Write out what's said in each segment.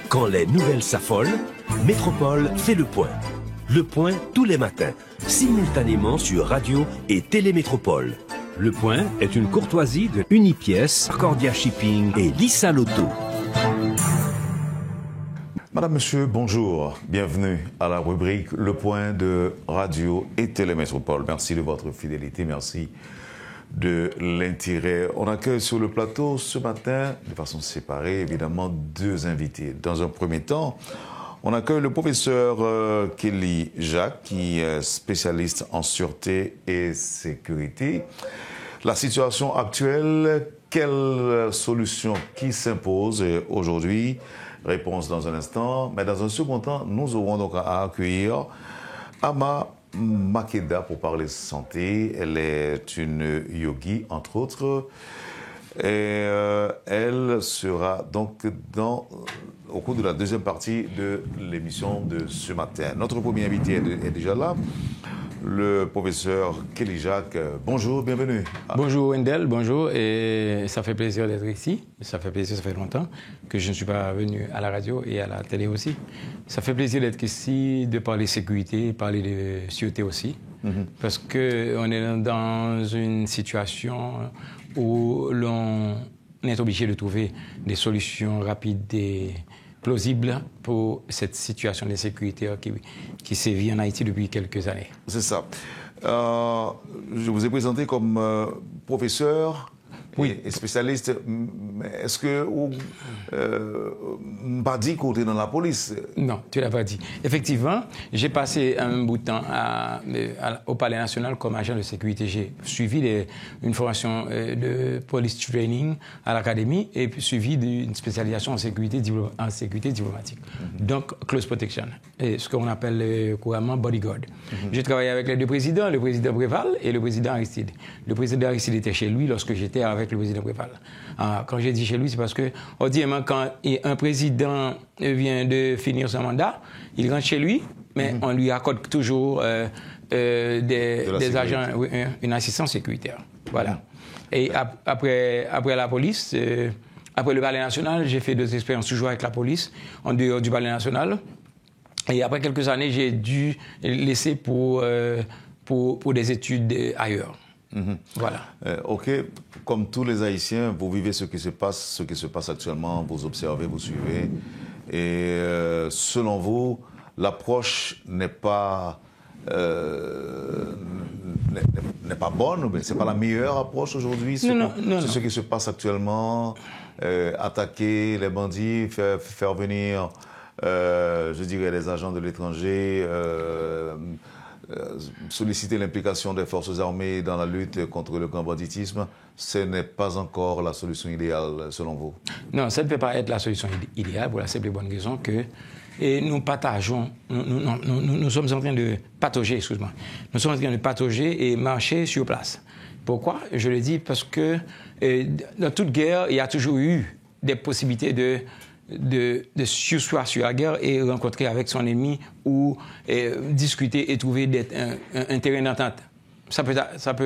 Quand les nouvelles s'affolent, Métropole fait le point. Le point tous les matins, simultanément sur Radio et Télémétropole. Le point est une courtoisie de Unipièce, Cordia Shipping et Lissa Lotto. Madame, Monsieur, bonjour. Bienvenue à la rubrique Le Point de Radio et Télémétropole. Merci de votre fidélité, merci de l'intérêt. On accueille sur le plateau ce matin, de façon séparée, évidemment, deux invités. Dans un premier temps, on accueille le professeur Kelly Jacques, qui est spécialiste en sûreté et sécurité. La situation actuelle, quelle solution qui s'impose aujourd'hui? Réponse dans un instant. Mais dans un second temps, nous aurons donc à accueillir Ama Makeda pour parler santé. Elle est une yogi, entre autres. Et elle sera donc au cours de la deuxième partie de l'émission de ce matin. Notre premier invité est déjà là, le professeur Kelly Jacques. Bonjour, bienvenue. Bonjour Wendell, bonjour. Et ça fait plaisir d'être ici. Ça fait plaisir, ça fait longtemps que je ne suis pas venu à la radio et à la télé aussi. Ça fait plaisir d'être ici, de parler sécurité, parler de sûreté aussi. Parce qu'on est dans une situation où l'on est obligé de trouver des solutions rapides et plausibles pour cette situation de sécurité qui sévit en Haïti depuis quelques années. C'est ça. Je vous ai présenté comme professeur et spécialiste. Est-ce que vous pas dit qu'on était dans la police? Non, tu ne l'as pas dit. Effectivement, j'ai passé un bout de temps au Palais national comme agent de sécurité. J'ai suivi une formation de police training à l'académie et puis suivi d'une spécialisation en sécurité diplomatique. Donc, close protection, et ce qu'on appelle couramment bodyguard. J'ai travaillé avec les deux présidents, le président Préval et le président Aristide. Le président Aristide était chez lui lorsque j'étais avec le président Préval. Quand j'ai dit chez lui, c'est parce que, ordinairement, quand un président vient de finir son mandat, il rentre chez lui, mais on lui accorde toujours des agents, une assistance sécuritaire. Voilà. Et après la police, après le Palais national, j'ai fait 2 expériences toujours avec la police, en dehors du Palais national. Et après quelques années, j'ai dû laisser pour des études ailleurs. Voilà. OK. Comme tous les Haïtiens, vous vivez ce qui se passe actuellement, vous observez, vous suivez. Et selon vous, l'approche n'est pas bonne, mais c'est pas la meilleure approche aujourd'hui. Non. Ce qui se passe actuellement, attaquer les bandits, faire venir, je dirais, les agents de l'étranger. Solliciter l'implication des forces armées dans la lutte contre le grand banditisme, ce n'est pas encore la solution idéale, selon vous? Non, ça ne peut pas être la solution idéale pour la simple et bonne raison que nous partageons, nous sommes en train de patauger, excuse-moi. Nous sommes en train de patauger et marcher sur place. Pourquoi? Je le dis parce que dans toute guerre, il y a toujours eu des possibilités de sursoir sur la guerre et rencontrer avec son ennemi ou discuter et trouver un terrain d'entente. Ça peut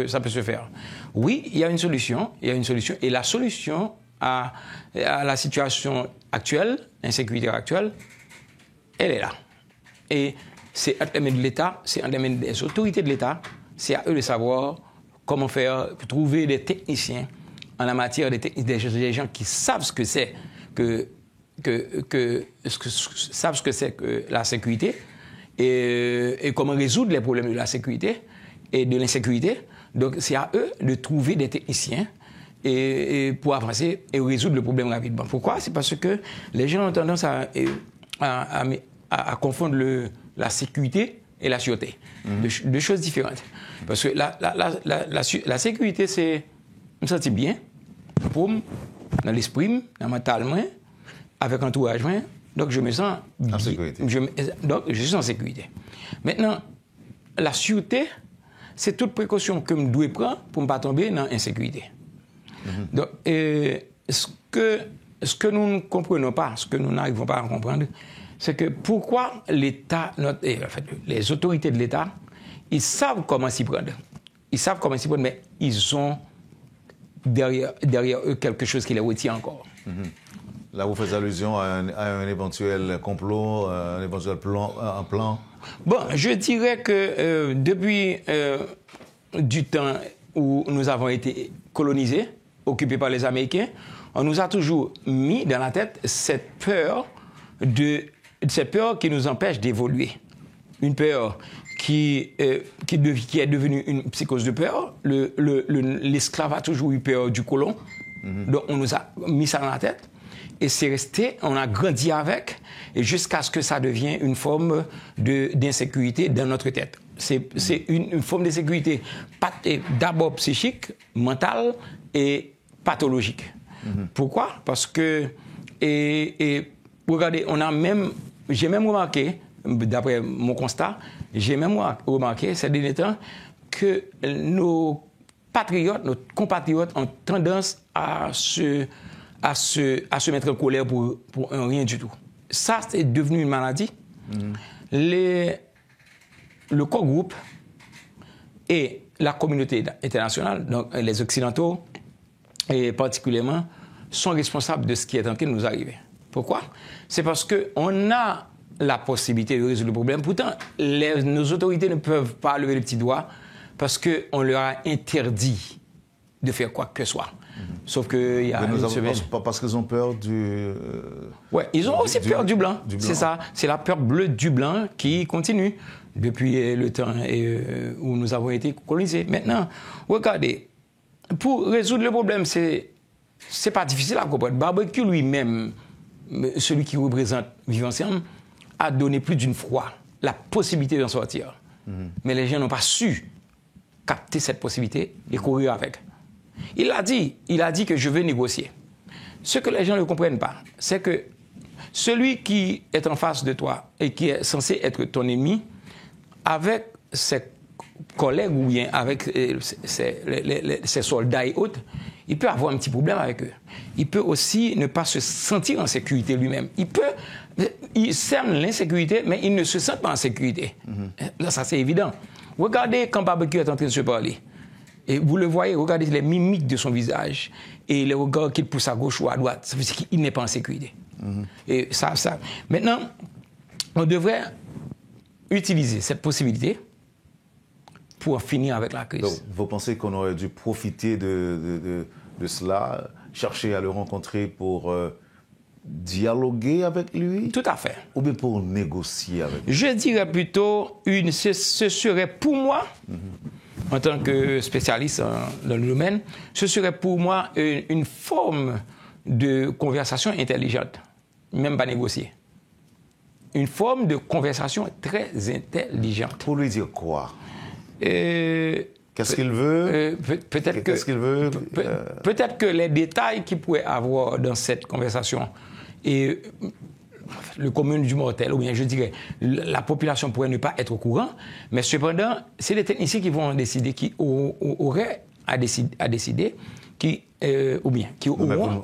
se faire. Oui, il y a une solution, et la solution à la situation actuelle, l'insécurité actuelle, elle est là. Et c'est entre les mains de l'État, c'est entre les mains des autorités de l'État, c'est à eux de savoir comment faire pour trouver des techniciens en la matière, des gens qui savent ce que c'est savent ce que c'est que la sécurité et comment résoudre les problèmes de la sécurité et de l'insécurité. Donc, c'est à eux de trouver des techniciens et pour avancer et résoudre le problème rapidement. Pourquoi? C'est parce que les gens ont tendance à confondre la sécurité et la sûreté. Deux choses différentes. Parce que la sécurité, c'est me sentir bien, dans l'esprit, dans mentalement, avec entourage, donc je me sens en sécurité. Donc je suis en sécurité. Maintenant, la sûreté, c'est toute précaution que je dois prendre pour ne pas tomber dans l'insécurité. Donc, ce que nous ne comprenons pas, ce que nous n'arrivons pas à comprendre, c'est que pourquoi l'État, les autorités de l'État, ils savent comment s'y prendre. Mais ils ont derrière eux quelque chose qui les retient encore. Là, vous faites allusion à un éventuel complot, un éventuel plan. Bon, je dirais que depuis du temps où nous avons été colonisés, occupés par les Américains, on nous a toujours mis dans la tête cette peur qui nous empêche d'évoluer. Une peur qui est devenue une psychose de peur. L'esclave a toujours eu peur du colon. Donc on nous a mis ça dans la tête. Et c'est resté, on a grandi avec, et jusqu'à ce que ça devienne une forme d'insécurité dans notre tête. C'est une forme d'insécurité d'abord psychique, mentale et pathologique. Pourquoi? Parce que, regardez, j'ai même remarqué, d'après mon constat, j'ai même remarqué ces derniers temps que nos compatriotes ont tendance à se mettre en colère pour rien du tout. Ça, c'est devenu une maladie. Le corps groupe et la communauté internationale, donc les Occidentaux, et particulièrement, sont responsables de ce qui est en train de nous arriver. Pourquoi? C'est parce qu'on a la possibilité de résoudre le problème. Pourtant, nos autorités ne peuvent pas lever le petit doigt parce qu'on leur a interdit de faire quoi que ce soit. Sauf qu'il y a une semaine... Parce qu'ils ont peur du... Oui, ils ont aussi peur du blanc. C'est ça. C'est la peur bleue du blanc qui continue depuis le temps où nous avons été colonisés. Maintenant, regardez, pour résoudre le problème, c'est pas difficile à comprendre. Barbecue lui-même, celui qui représente Vivre Ensemble, a donné plus d'une fois la possibilité d'en sortir. Mais les gens n'ont pas su capter cette possibilité et courir avec. Il a dit que je veux négocier. Ce que les gens ne comprennent pas, c'est que celui qui est en face de toi et qui est censé être ton ennemi, avec ses collègues ou bien avec ses soldats et autres, il peut avoir un petit problème avec eux. Il peut aussi ne pas se sentir en sécurité lui-même. Il sème l'insécurité, mais il ne se sent pas en sécurité. Là, ça, c'est évident. Regardez quand Barbecue est en train de se parler. Et vous le voyez, regardez les mimiques de son visage et les regards qu'il pousse à gauche ou à droite. Ça veut dire qu'il n'est pas en sécurité. Et ça. Maintenant, on devrait utiliser cette possibilité pour finir avec la crise. Donc, vous pensez qu'on aurait dû profiter de cela, chercher à le rencontrer pour dialoguer avec lui? Tout à fait. Ou bien pour négocier avec lui? Je dirais plutôt, ce serait pour moi, en tant que spécialiste dans le domaine, ce serait pour moi une forme de conversation intelligente, même pas négocier. Une forme de conversation très intelligente. Pour lui dire quoi? Qu'est-ce qu'il veut? Qu'est-ce qu'il veut? Peut-être que les détails qu'il pourrait avoir dans cette conversation et le commun du mortel, ou bien je dirais, la population pourrait ne pas être au courant, mais cependant, c'est les techniciens qui vont décider, qui auraient à décider, ou bien qui auront...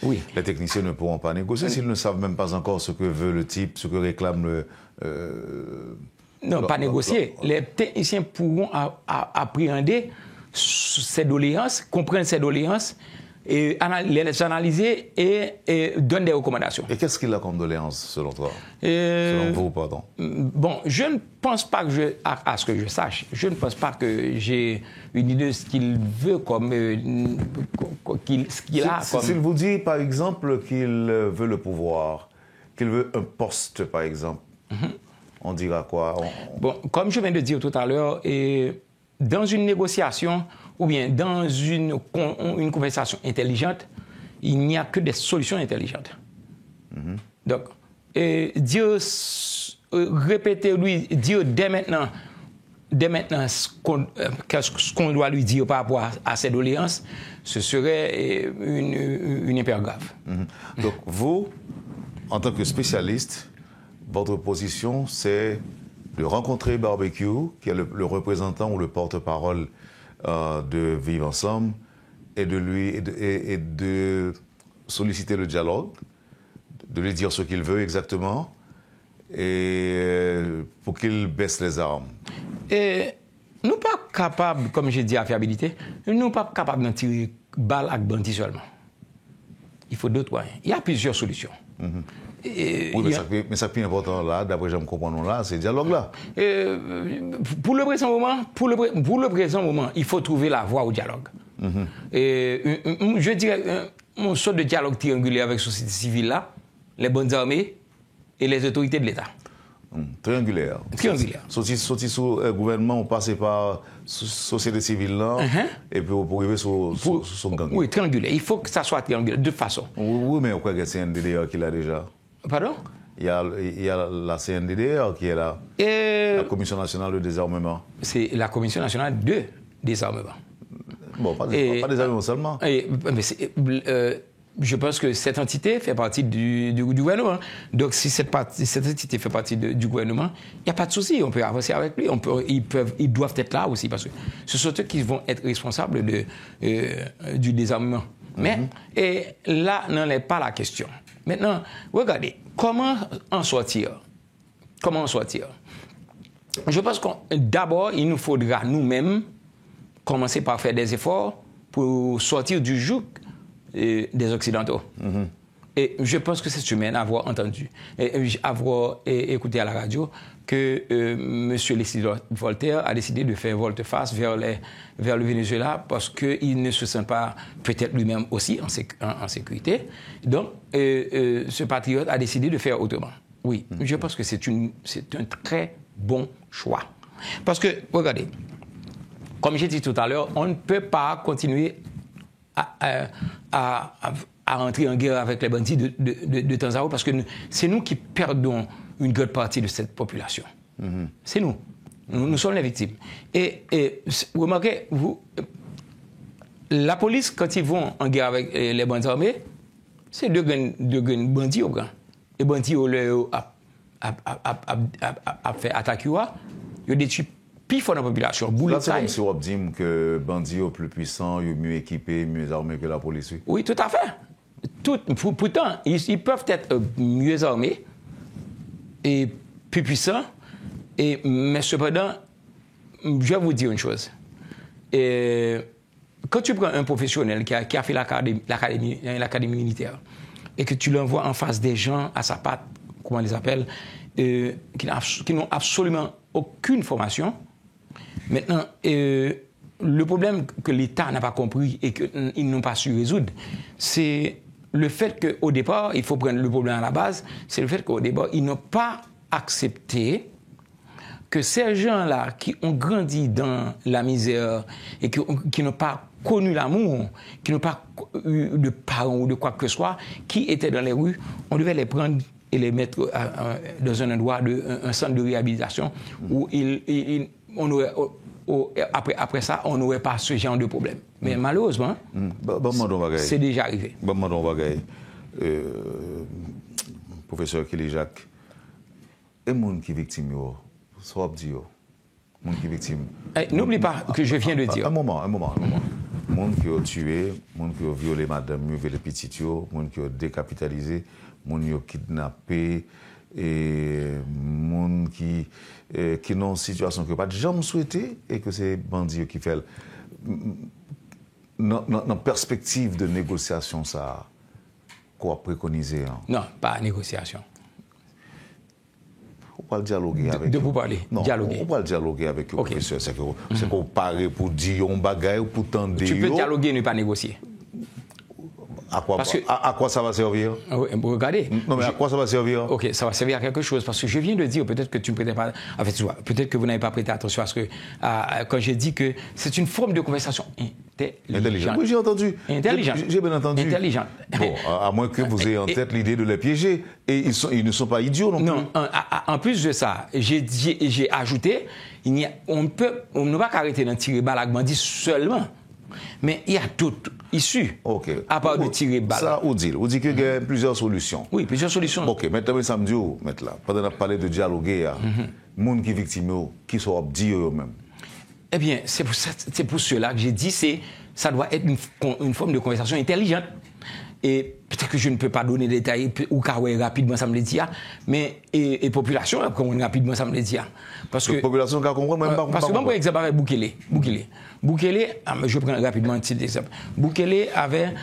Oui. Les techniciens ne pourront pas négocier s'ils ne savent même pas encore ce que veut le type, ce que réclame le... Non, pas négocier. Les techniciens pourront appréhender ces doléances, comprendre ces doléances, et les analyser et donner des recommandations. Et qu'est-ce qu'il a comme doléances, selon toi? Selon vous, pardon. Bon, je ne pense pas que à ce que je sache, je ne pense pas que j'ai une idée de ce qu'il veut comme... ce qu'il a comme... S'il vous dit, par exemple, qu'il veut le pouvoir, qu'il veut un poste, par exemple, on dira quoi? Bon, comme je viens de dire tout à l'heure, dans une négociation ou bien dans une conversation intelligente, il n'y a que des solutions intelligentes. Donc, répétez-lui, dire dès maintenant ce qu'on doit lui dire par rapport à ses doléances, ce serait une hyper grave. Donc, vous, en tant que spécialiste, votre position, c'est de rencontrer Barbecue, qui est le représentant ou le porte-parole de Vivre Ensemble, et de solliciter le dialogue, de lui dire ce qu'il veut exactement, et pour qu'il baisse les armes. Et nous ne sommes pas capables, comme j'ai dit à fiabilité, nous ne sommes pas capables d'en tirer balle avec bandit seulement. il faut d'autres moyens. Il y a plusieurs solutions. Oui, mais ça plus important là, d'après je me comprends là, c'est le dialogue là. Pour le présent moment, il faut trouver la voie au dialogue. Je dirais une sorte de dialogue triangulaire avec la société civile là, les bonnes armées et les autorités de l'État. Triangulaire. Sorti sous le gouvernement, on passe par société civile là, et puis pour arriver sur son gang. Oui, triangulaire. Il faut que ça soit triangulaire, de toute façon. Oui, mais pourquoi il y a la CNDDR qui l'a déjà? Pardon? Il y a la CNDDR qui est là, la Commission nationale de désarmement. C'est la Commission nationale de désarmement. Bon, pas désarmement seulement. Je pense que cette entité fait partie du gouvernement. Donc, si cette entité fait partie du gouvernement, il n'y a pas de souci, on peut avancer avec lui. Ils doivent être là aussi, parce que ce sont eux qui vont être responsables du désarmement. Mais là, n'en est pas la question. Maintenant, regardez, comment en sortir? Je pense que d'abord, il nous faudra nous-mêmes commencer par faire des efforts pour sortir du joug des Occidentaux. Et je pense que c'est humain d'avoir entendu, avoir écouté à la radio que M. Leslie Voltaire a décidé de faire volte-face vers le Venezuela parce qu'il ne se sent pas peut-être lui-même aussi en sécurité. Donc, ce patriote a décidé de faire autrement. Oui, je pense que c'est un très bon choix. Parce que, regardez, comme j'ai dit tout à l'heure, on ne peut pas continuer à entrer en guerre avec les bandits de temps à autre parce que c'est nous qui perdons une grande partie de cette population. C'est nous. Nous sommes les victimes. Et remarquez, la police, quand ils vont en guerre avec les bandits armés, c'est deux bandits au grand. Les bandits ont fait attaquer, ils ont détruit plus fort dans la population. Là, c'est comme si on dit que les bandits sont plus puissants, mieux équipés, mieux armés que la police. Oui, tout à fait. Pourtant, ils peuvent être mieux armés et plus puissants, mais cependant, je vais vous dire une chose. Quand tu prends un professionnel qui a fait l'académie militaire et que tu l'envoies en face des gens à sa patte, comment on les appelle, qui n'ont absolument aucune formation, maintenant, le problème que l'État n'a pas compris et qu'ils n'ont pas su résoudre, c'est le fait qu'au départ, il faut prendre le problème à la base, c'est le fait qu'au départ, ils n'ont pas accepté que ces gens-là qui ont grandi dans la misère et qui n'ont pas connu l'amour, qui n'ont pas eu de parents ou de quoi que ce soit, qui étaient dans les rues, on devait les prendre et les mettre dans un endroit, un centre de réhabilitation où on aurait, après ça, on n'aurait pas ce genre de problème. Mais malheureusement, c'est déjà arrivé. Professeur Kelly Jacques, et les gens qui sont victimes, soit dit, les gens qui sont victimes. N'oublie pas que je viens de dire. Un moment. Les gens qui ont tué, les gens qui ont violé madame, violé les petits, les gens qui ont décapitalisé, les gens qui ont kidnappé, et les gens qui ont une situation que pas de jamais souhaité et que c'est bandits qui fait. Dans la perspective de négociation, ça, quoi préconiser? Non, pas négociation. On va dialoguer avec eux. De vous parler, non, dialoguer. On va dialoguer avec eux, professeur. C'est qu'on parle pour dire un bagage ou pour tendre. Tu peux dialoguer et ne pas négocier. À quoi ça va servir? Regardez. Non, mais à quoi ça va servir? Ok, ça va servir à quelque chose. Parce que je viens de dire, peut-être que tu ne prêtais pas. En fait, peut-être que vous n'avez pas prêté attention à ce que. Quand j'ai dit que c'est une forme de conversation intelligente. Oui, j'ai entendu. Intelligente. J'ai bien entendu. Intelligente. Bon, à moins que vous ayez en tête l'idée de les piéger. Et ils ne sont pas idiots non plus. Non, en plus de ça, j'ai ajouté, on ne peut pas arrêter d'en tirer balle avec bandit seulement. Mais il y a d'autres issues, à part de tirer balle. Ça, on dit qu'il y a plusieurs solutions. Oui, plusieurs solutions. Ok, maintenant, samedi, pendant qu'on a parlé de dialoguer, les gens qui sont victimes, qui sont abdits eux-mêmes. Eh bien, c'est pour cela que j'ai dit ça doit être une forme de conversation intelligente. Et peut-être que je ne peux pas donner des détails ou rapidement ça me le dit, mais et population rapidement ça me le dit. Parce que population qui comprend même pas. Parce que par exemple avec Boukele, je prends rapidement un petit exemple. Boukele avait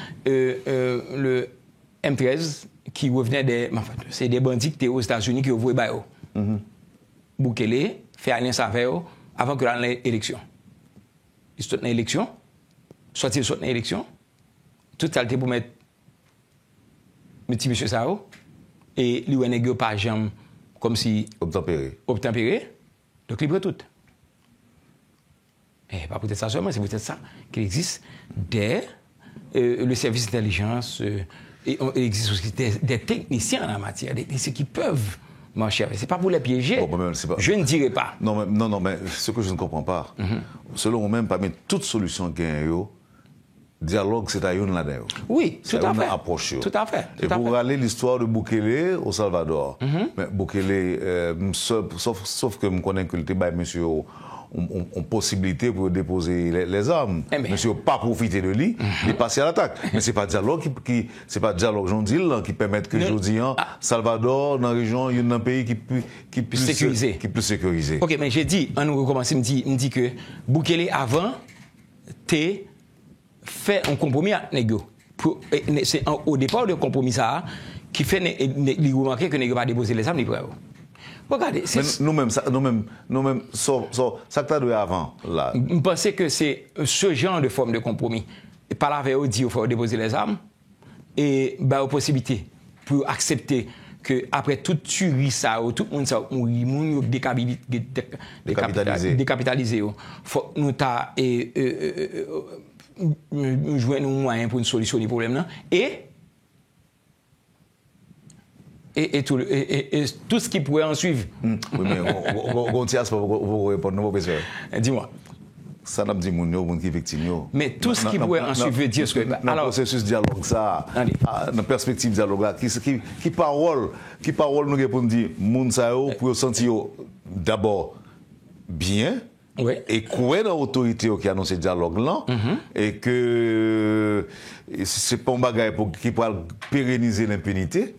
M13 qui revenaient c'est des bandits qui étaient aux États-Unis qui ont voué Bayo. Bukele fait alliance avec eux avant que l'élection. Ils sont dans l'élection, soit ils sont dans l'élection, tout ça pour mettre petit monsieur Sao et lui on a pas jambe comme si obtempéré. Donc libre tout. Et pas peut-être ça seulement, c'est peut-être ça qu'il existe le service d'intelligence et il existe aussi des techniciens en la matière, des techniciens qui peuvent marcher avec. C'est pas pour les piéger. Bon, je ne dirais pas. Non, mais ce que je ne comprends pas, selon moi-même, parmi toutes solutions qu'il y a, dialogue, c'est à une là-dedans. Oui, tout à fait. Approche. Tout à fait. Et pour aller l'histoire de Bukele au Salvador, mais Bukele, sauf que je connais que le débat, monsieur, ont possibilité pour déposer les armes. Monsieur n'a pas profité de lui, il est passé à l'attaque. Mais ce n'est pas dialogue c'est pas dialogue qui permet que aujourd'hui, Salvador, dans la région, il y a un pays qui puisse sécuriser. Ok, mais j'ai dit, on nous recommence, il me dit que Bukele avant, t'es fait un compromis avec Nego. C'est au départ de compromis ça qui fait remarquer que Nego va déposer les armes. Regardez, nous-mêmes, ça que tu as dit avant, là. Je pensais que c'est ce genre de forme de compromis. Et par là, il dit qu'il faut déposer les armes et bah, aux possibilités pour accepter que après toute tuerie, ça, tout le monde ça mourir, décapitalisé. Faut nous ta jouer nos moyens pour une solution du problème là et tout ce qui pourrait en suivre. Oui, mais Gontias, vous répondre nos questions. Dis-moi. Ça n'a pas dit mon qui victime. Mais tout ce qui pourrait en suivre veut dire ce que. Dans le processus dialogue, ça, dans la perspective dialogue, là, qui parole nous pour nous dire, moun sa yo, pour sentir d'abord bien. Oui. Et quoi dans l'autorité qui annonce ce dialogue-là, et que c'est pas un bagage qui peut pérenniser l'impunité,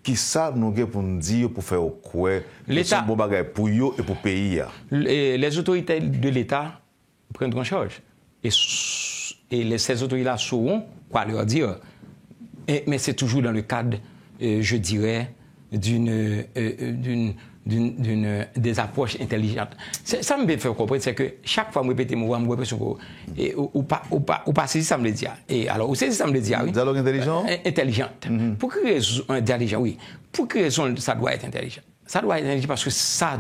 qui ça nous pour nous dire, pour faire quoi, c'est un bon bagage pour eux et pour le pays. Les autorités de l'État prennent en charge. Et ces autorités-là sauront quoi leur dire. Mais c'est toujours dans le cadre, je dirais, des approches intelligentes. Ça me fait comprendre, c'est que chaque fois que je répète mon voix, ou pas saisir ça me le dit. Et alors, ou saisir ça me le dit, oui. Dialogue intelligent? Intelligente. Pour que raison intelligent, oui. Pour que raison ça doit être intelligent? Ça doit être intelligent parce que ça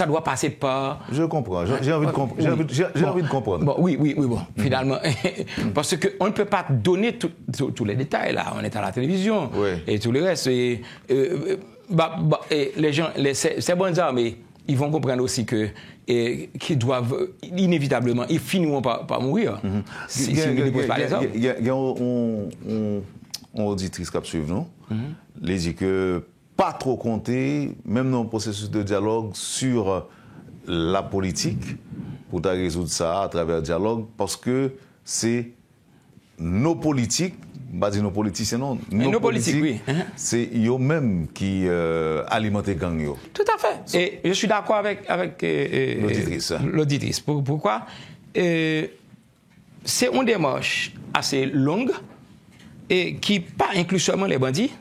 doit passer par... Je comprends. J'ai envie de comprendre. J'ai envie de comprendre. Bon, oui, bon, finalement. Parce qu'on ne peut pas donner tous les détails, là. On est à la télévision. Oui. Et tout le reste. Et les gens, ces bonnes armées, ils vont comprendre aussi qu'ils doivent, inévitablement, ils finiront par mourir. Si ils ne déposent pas les armes. Il y a une auditrice qui a suivi nous. Elle dit que pas trop compter, même dans le processus de dialogue, sur la politique, pour résoudre ça à travers le dialogue, parce que c'est nos politiques, pas dire nos politiciens, non, nos politiques, oui. C'est eux-mêmes qui alimentent les gangs. Tout à fait. Et je suis d'accord avec l'auditrice. Pourquoi? C'est une démarche assez longue et qui pas inclut seulement les bandits.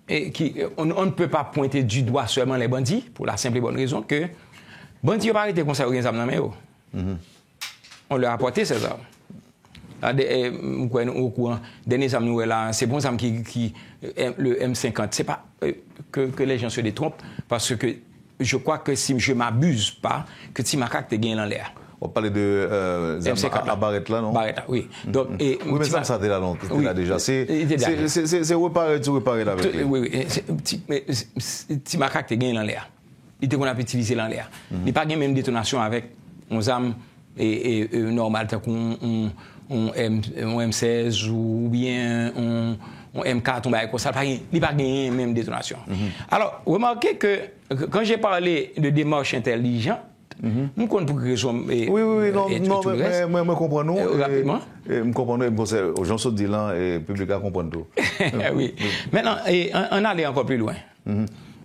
Et on ne peut pas pointer du doigt seulement les bandits, pour la simple et bonne raison que les bandits n'ont pas arrêté comme ça, on leur a apporté ces armes. Au courant, derniers armes, c'est bon armes le M50. C'est pas que les gens se détrompent, parce que je crois que si je ne m'abuse pas, que Timacac te gagne dans l'air. On parlait de à Barrette là, non? Barrette, oui. Donc, oui, mais ça était là, non? C'était là déjà. C'est réparé avec lui. Oui, Timacac te gagne dans l'air. Il te qu'on a utilisé dans l'air. Il n'y a pas de même détonation avec nos armes normales, un M16 ou bien un M4, il n'y a pas de même détonation. Alors, remarquez que quand j'ai parlé de démarche intelligente, nous comprenons pour que raison. Oui, non, mais moi comprends nous. Rapidement. Je comprends nous, aux gens se disent là, et le public comprend tout. Oui. Maintenant, on allait encore plus loin.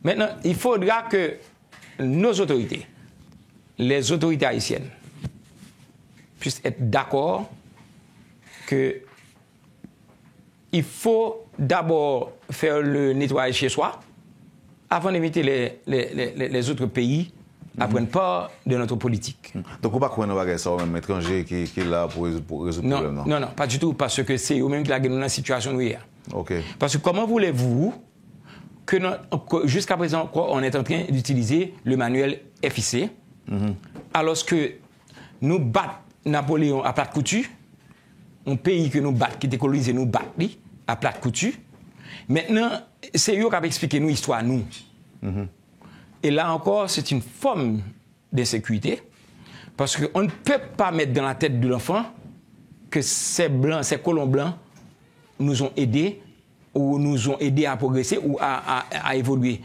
Maintenant, il faudra que nos autorités, les autorités haïtiennes, puissent être d'accord que il faut d'abord faire le nettoyage chez soi avant d'inviter les autres pays à prendre part de notre politique. Donc, on ne peut pas croire ça, même étranger qui est là pour résoudre le problème, non, pas du tout, parce que c'est eux-mêmes qui sont dans la situation où nous sommes. OK. Parce que comment voulez-vous que jusqu'à présent, on est en train d'utiliser le manuel FIC, alors que nous battons Napoléon à plate couture, un pays que nous battons, qui était colonisé, nous battons à plate couture. Maintenant, c'est eux qui ont expliqué nous l'histoire, nous. Et là encore, c'est une forme d'insécurité, parce qu'on ne peut pas mettre dans la tête de l'enfant que ces colons blancs nous ont aidés, ou nous ont aidés à progresser, ou à évoluer,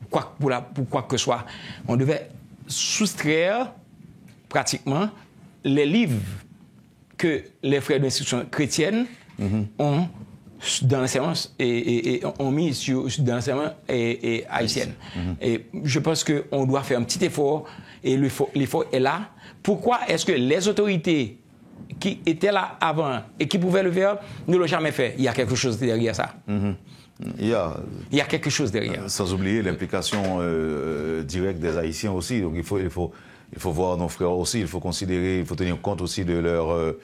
pour quoi que ce soit. On devait soustraire pratiquement les livres que les frères d'institution chrétienne ont dans l'enseignement et ont mis dans l'enseignement haïtienne. Et je pense qu'on doit faire un petit effort, et l'effort est là. Pourquoi est-ce que les autorités qui étaient là avant et qui pouvaient le faire ne l'ont jamais fait? Il y a quelque chose derrière ça. Il y a quelque chose derrière. Sans oublier l'implication directe des Haïtiens aussi. Donc il faut voir nos frères aussi, il faut considérer, il faut tenir compte aussi de leur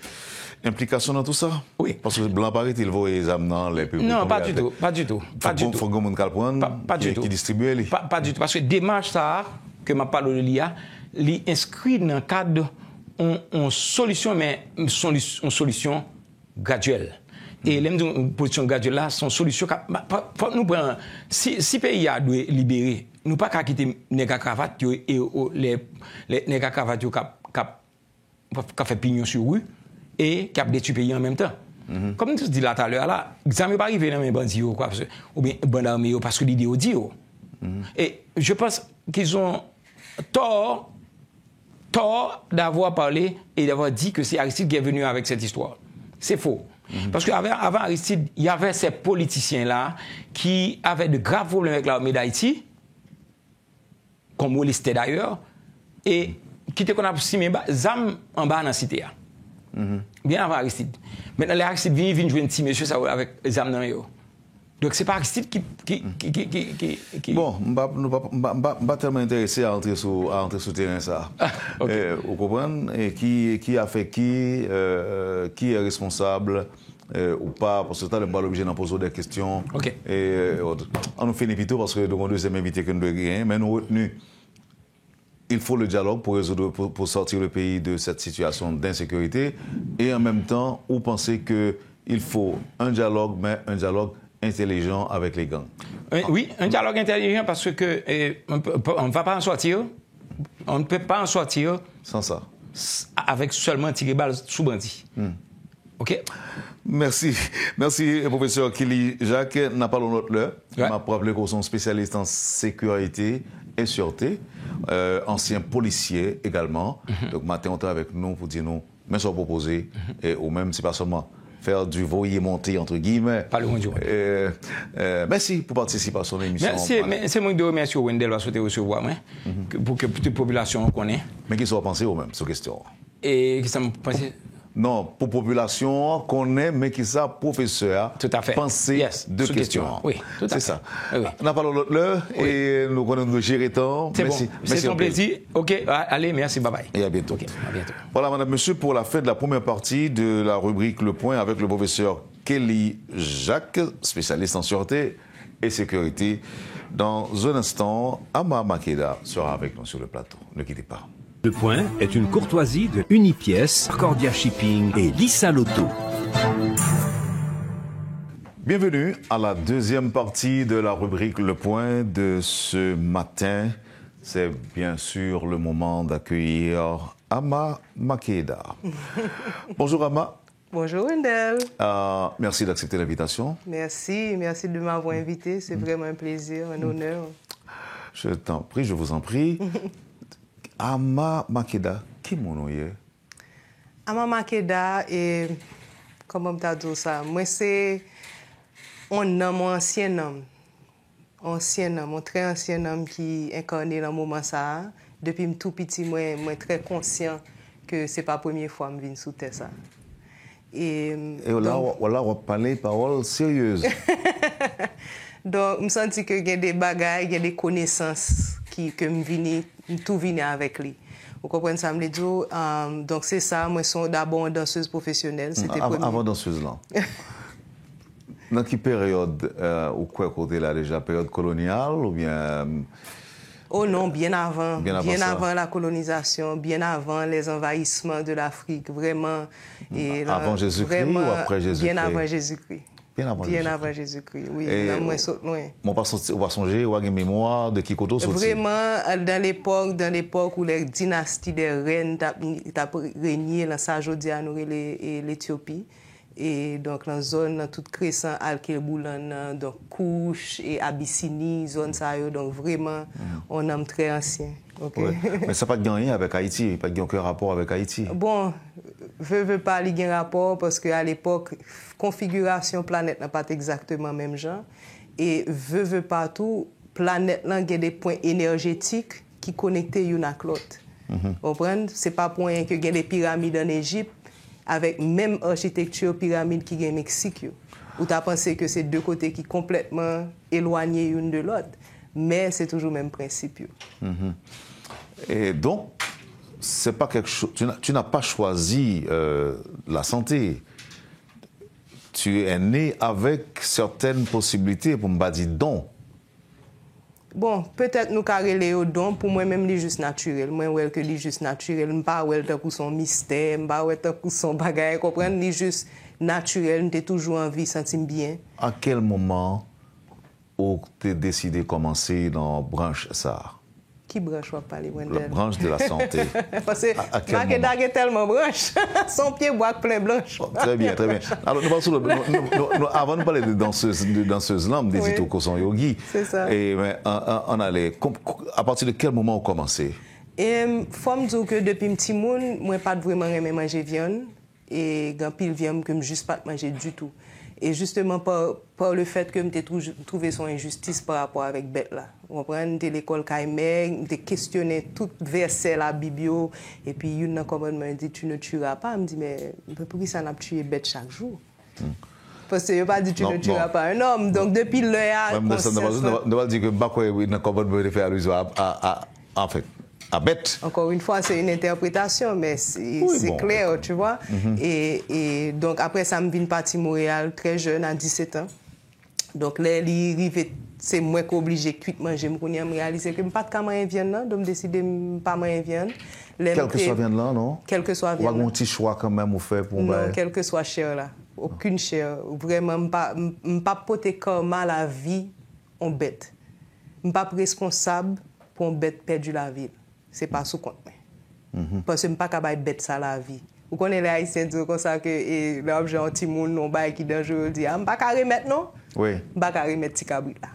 implication dans tout ça. Oui. Parce que blanc paraît, il vaut les amenant les publics. Non, pas du tout. Pas du tout. Pas du tout. Il faut qui distribue. Pas du tout. Parce que démarche ça, que m'a parlé de l'IA, l'inscrit dans le cadre une solution, mais une solution graduelle. Et une position graduelle là, son solution. Nous prenons, si le pays a dû libérer, nous pas qu'à quitter les cravate et les cravate qui fait pignon sur rue et qui a détruit le pays en même temps. Comme tu dis là tout à l'heure, là, ça ne peut pas arriver dans mes bandits ou bien bandes armées parce que l'idée dit. Et je pense qu'ils ont tort d'avoir parlé et d'avoir dit que c'est Aristide qui est venu avec cette histoire. C'est faux. Parce qu'avant Aristide, il y avait ces politiciens-là qui avaient de graves problèmes avec l'armée d'Haïti, comme on listait d'ailleurs, et qui étaient qu'on a simé zam en bas dans la cité. Bien avant Aristide. Maintenant, les Aristide viennent jouer un petit monsieur avec zam dans le. Donc, c'est pas Aristide qui... Bon, je ne suis pas tellement intéressé à entrer sur le terrain, ça. Okay. Vous comprenez? Qui a fait qui est responsable ou pas, parce que ça n'est pas l'objet d'en poser des questions. Okay. On nous finit plutôt parce que nous avons deuxième invité que nous devons gagner, mais nous retenu. Il faut le dialogue pour sortir le pays de cette situation d'insécurité. Et en même temps, vous pensez qu'il faut un dialogue, mais un dialogue intelligent avec les gangs. Oui, un dialogue intelligent parce que on ne va pas en sortir. On ne peut pas en sortir sans ça. Avec seulement tirer balle sous bandit. OK? Merci. Merci, professeur Kili Jacques. N'a pas l'autre l'heure. Ouais. m'a rappelé qu'on sont spécialistes en sécurité et sûreté, ancien policier également. Donc, matin, on est avec nous pour dire nous, mais sont proposés, et ou même, c'est pas seulement faire du voyer monté, entre guillemets. Pas loin du merci pour participer à son émission. C'est moi qui dois remercier Wendell va souhaiter recevoir, pour que toute la population connaisse. Mais qui sont pensés eux-mêmes, cette question? Et qui ça me pense? Non, pour la population connaît, mais qui ça, professeur, tout à fait. Penser de questions. Oui, tout à fait. C'est ça. Oui. On a parlé l'autre l'heure et nous connaissons le gérer temps. C'est bon. C'est ton plaisir. OK, allez, merci, bye bye. Et à bientôt. OK, à bientôt. Voilà, madame, monsieur, pour la fin de la première partie de la rubrique Le Point avec le professeur Kili Jacques, spécialiste en sûreté et sécurité. Dans un instant, Ama Makeda sera avec nous sur le plateau. Ne quittez pas. Le Point est une courtoisie de Unipièce, Cordia Shipping et Lissa Lotto. Bienvenue à la deuxième partie de la rubrique Le Point de ce matin. C'est bien sûr le moment d'accueillir Ama Makeda. Bonjour Ama. Bonjour Wendell. Merci d'accepter l'invitation. Merci de m'avoir invité. C'est vraiment un plaisir, un honneur. Je t'en prie, je vous en prie. Ama Makeda, qui mon nom est? Ama Makeda, et comment tu as dit ça? Moi, c'est un homme, un ancien homme, un très ancien homme qui incarné dans le moment ça. Depuis tout petit, moi très conscient que ce n'est pas la première fois que je viens sous terre ça. Et là, on va parler paroles sérieuses. Donc, je me sens que il y a des bagages, il y a des connaissances que tout vient avec lui. Vous comprenez ça, me dit. Donc, c'est ça, moi, je suis d'abord une danseuse professionnelle. Avant danseuse, là. Dans quelle période, ou quoi côté là déjà, période coloniale ou bien... Oh non, bien avant. Bien avant la colonisation, bien avant les envahissements de l'Afrique, vraiment. Et avant Jésus-Christ ou après Jésus-Christ? Bien avant Jésus-Christ. Bien avant Jésus-christ, oui. Moi, saute loin. On va songer, on va une mémoire de qui côté sorti. Vraiment, dans l'époque où les dynasties des reines ont régné dans sa jodia et l'Éthiopie. Et donc, dans la zone, dans toute crescent, Al-Kelboulan, donc Couche et Abyssinie, zone ça, donc vraiment, on est très ancien. Okay? Ouais. Mais ça n'a pas de gagné avec Haïti, pas de aucun rapport avec Haïti. Bon, veut pas il y a un rapport parce qu'à l'époque, configuration planète n'a pas exactement même genre. Et veut pas tout, planète là, il y a des points énergétiques qui connectent l'une à l'autre. Vous comprenez? Ce n'est pas pour rien qu'il y a des pyramides en Égypte avec même architecture pyramide qui est au Mexique. Où tu as pensé que c'est deux côtés qui sont complètement éloignés l'une de l'autre. Mais c'est toujours le même principe. Et donc, c'est pas quelque chose. Tu n'as pas choisi la santé. Tu es né avec certaines possibilités, pour me dire don. Bon, peut-être nous carrer au don, pour moi-même, c'est juste naturel. Moi, je que c'est juste naturel. Je ne sais pas pour son mystère, je ne sais pas pour son bagage. Comprendre, c'est juste naturel. J'ai toujours envie de sentir bien. À quel moment où tu as décidé de commencer dans la branche ça? Qui branche va parler? La branche de la santé. Parce que Maqueda est tellement branche. Son pied boit plein blanche. Oh, très bien, très bien. Alors, avant de parler de danseuses là, on me dit que sont yogi. C'est ça. Et on allait. À partir de quel moment on commençait? Il faut me dire que depuis petit monde, moi pas vraiment aimé manger viande et quand pile viande que je juste pas manger du tout. Et justement par le fait que je trouvé son injustice par rapport avec bête là. Vous comprenez, de l'école Caïmé, je questionné tout verset la Bible et puis une dans commandement me dit tu ne tueras pas, me dit mais pourquoi ça n'a tué bête chaque jour? Parce que je pas dit tu ne tueras pas un homme. Donc depuis l'heure ne va dire que bakwe dans commandement fait allusion en fait à bête. Encore une fois, c'est une interprétation, mais c'est clair, tu vois. Et donc, après ça, je suis parti à Montréal très jeune, à 17 ans. Donc, là, c'est moi qui suis obligé de manger. Je réalisé que je n'ai pas de moyen de viande, donc je décide de ne pas manger de viande. Quel que soit viande là, non? Quel que soit viande. Ou un petit choix quand même, vous faites pour... Non, quel que soit chair là. Aucune chair. Vraiment, je ne suis pas porté comme à la vie en bête. Je ne suis pas responsable pour une bête perdue la vie. C'est pas sous compte. Parce que je ne suis pas capable de bête ça la vie. Vous connaissez les Haïtiens disent comme ça que l'objet anti-monde, non, qui est dangereux, dit, je ne peux pas remettre, non? Oui. Je ne peux pas remettre petit cabrit là.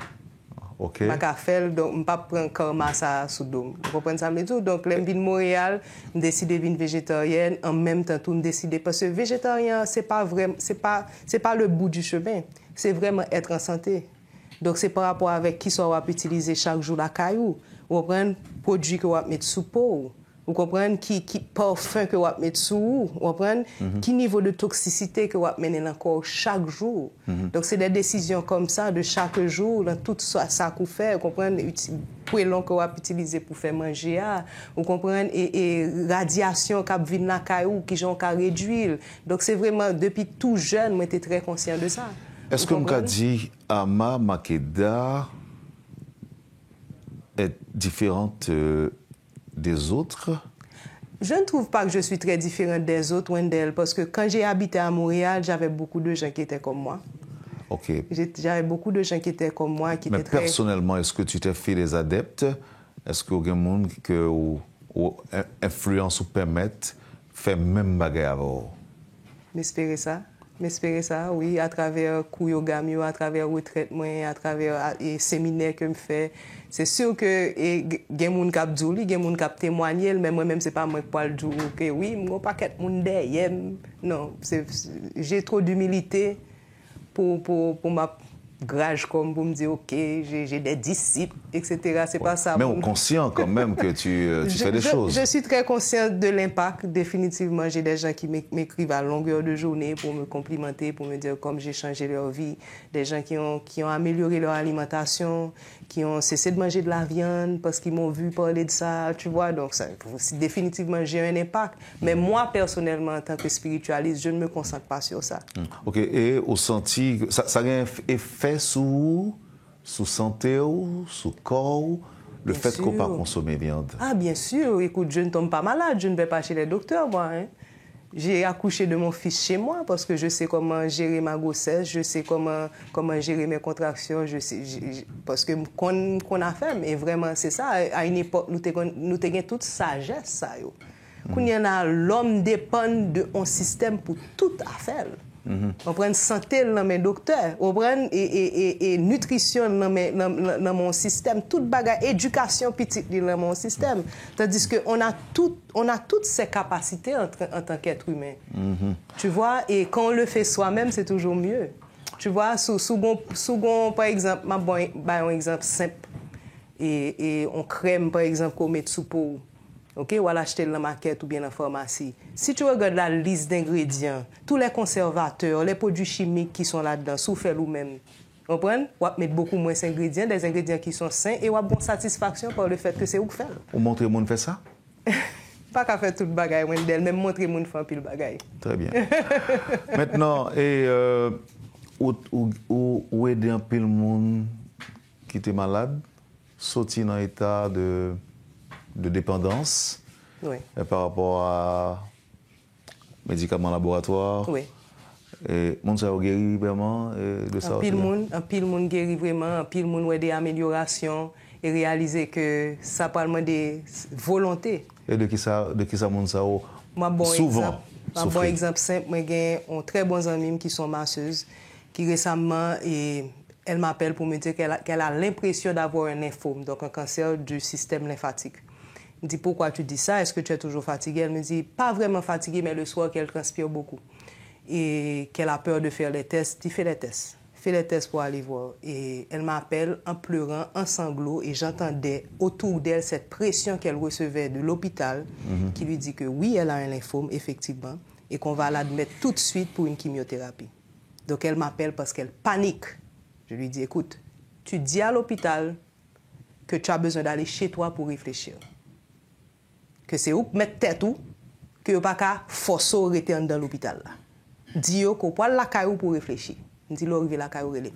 OK. Je ne peux pas faire, donc je ne peux pas prendre karma ça sous dôme. Vous comprenez ça? Donc, je viens de Montréal, je décide de devenir végétarienne, en même temps, tout me décide. Parce que végétarien, ce n'est pas le bout du chemin. C'est vraiment être en santé. Donc, c'est par rapport avec qui on va utiliser chaque jour la caillou. Vous comprenez, produit que vous allez mettre sous peau. Vous comprenez, qui parfum que vous allez mettre sous. Vous comprenez, qui niveau de toxicité que vous allez mener encore chaque jour. Donc, c'est des décisions comme ça de chaque jour, dans tout ça que vous faites. Vous comprenez, poêlon que vous allez utiliser pour faire manger. Vous comprenez, et radiation qui vient dans la caillou, qui j'en réduire. Donc, c'est vraiment, depuis tout jeune, moi, j'étais très conscient de ça. Est-ce que vous avez dit, Ama Maqueda est différente des autres? Je ne trouve pas que je suis très différente des autres, Wendell, parce que quand j'ai habité à Montréal, j'avais beaucoup de gens qui étaient comme moi. OK. J'avais beaucoup de gens qui étaient comme moi, qui Mais étaient très... personnellement, est-ce que tu t'es fait des adeptes? Est-ce qu'il y a des gens qui influence ou permettent faire même bagarre avant? M'espérer ça, oui, à travers cours yoga, à travers retraite, à travers les séminaires que je fais. C'est sûr que il y a des gens qui ont dit, il y a des gens qui ont témoigné, mais moi-même, ce n'est pas moi qui parle du que oui, je n'ai pas de monde derrière. Non, j'ai trop d'humilité pour grage comme pour me dire, OK, j'ai des disciples, etc. C'est pas ça. Mais on est conscient quand même que tu fais des choses. Je suis très consciente de l'impact. Définitivement, j'ai des gens qui m'écrivent à longueur de journée pour me complimenter, pour me dire comme j'ai changé leur vie. Des gens qui ont amélioré leur alimentation, qui ont cessé de manger de la viande parce qu'ils m'ont vu parler de ça, tu vois. Donc, ça, définitivement, j'ai un impact. Mais moi, personnellement, en tant que spiritualiste, je ne me concentre pas sur ça. OK. Et au senti, ça a un effet sous santé, sous corps, le Bien fait qu'on ne sûr. pas consommer viande? Ah, bien sûr. Écoute, je ne tombe pas malade. Je ne vais pas chez les docteurs, moi. Hein. J'ai accouché de mon fils chez moi parce que je sais comment gérer ma grossesse, je sais comment gérer mes contractions, parce que qu'on a fait, mais vraiment, c'est ça. À une époque, nous avons toute sagesse, ça. Yo. Quand il y en a, l'homme dépend d'un système pour toute affaire. On prend santé dans mes docteurs, on prend et nutrition dans mon système, toute bagarre, éducation petite dans mon système. Tandis qu'on a toutes ces capacités en tant qu'être humain. Tu vois, et quand on le fait soi-même, c'est toujours mieux. Tu vois, par exemple, un exemple simple, et on crème, par exemple, qu'on met sous peau. OK, ou à l'acheter dans la market ou bien dans la pharmacie. Si tu regardes la liste d'ingrédients, tous les conservateurs, les produits chimiques qui sont là-dedans, sous fait nous-mêmes. Vous comprenez? On va mettre beaucoup moins d'ingrédients, des ingrédients qui sont sains, et on a bonne satisfaction par le fait que c'est où faire. Vous montrez le monde fait ça? Pas qu'à faire tout le bagaille, même montrer le monde faire pile bagaille. Très bien. Maintenant, où aider un peu le monde qui était malade, sortir dans l'état de dépendance, Oui. Par rapport à médicaments laboratoires. Oui. Et monde ça guéri vraiment de ça. Un pile monde guéri vraiment, un pile monde a des améliorations et réaliser que ça parle des volontés. Et de qui ça monde ça souvent. Un bon souffrir. exemple simple, moi j'ai un très bons amis qui sont masseuses qui récemment elle m'appelle pour me dire qu'elle a l'impression d'avoir un lymphome, donc un cancer du système lymphatique. Je me dis, pourquoi tu dis ça? Est-ce que tu es toujours fatiguée? Elle me dit, pas vraiment fatiguée, mais le soir qu'elle transpire beaucoup. Et qu'elle a peur de faire les tests. Il fait les tests. Fait les tests pour aller voir. Et elle m'appelle en pleurant, en sanglots, et j'entendais autour d'elle cette pression qu'elle recevait de l'hôpital qui lui dit que oui, elle a un lymphome, effectivement, et qu'on va l'admettre tout de suite pour une chimiothérapie. Donc elle m'appelle parce qu'elle panique. Je lui dis, écoute, tu dis à l'hôpital que tu as besoin d'aller chez toi pour réfléchir. Que c'est où mettre tête où que vous pas qu'à forcer rester dans l'hôpital là. Dis-yo qu'on pas la caillou pour réfléchir. Dis lo arriver la caillou relé.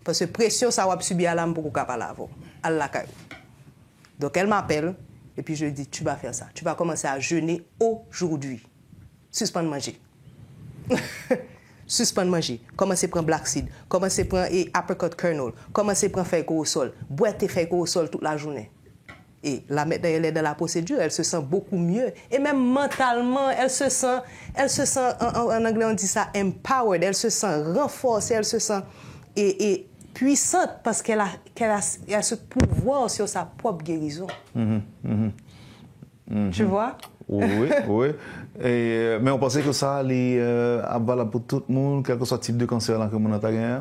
Parce que pression ça va subir à l'âme pour qu'on capable avant à la caillou. Donc elle m'appelle et puis je lui dis tu vas faire ça. Tu vas commencer à jeûner aujourd'hui. Suspendre manger. Suspendre manger. Commencer à prendre black seed, commencer à prendre apricot kernel, commencer à prendre feuille au sol, boire tes feuilles au sol toute la journée. Et la mettre dans la procédure, elle se sent beaucoup mieux. Et même mentalement, elle se sent en anglais on dit ça, empowered, elle se sent renforcée, elle se sent et puissante parce qu'elle a ce pouvoir sur sa propre guérison. Tu vois? Oui, oui. Mais on pensait que ça allait valable pour tout le monde, quel que soit le type de cancer là que mon a gagné.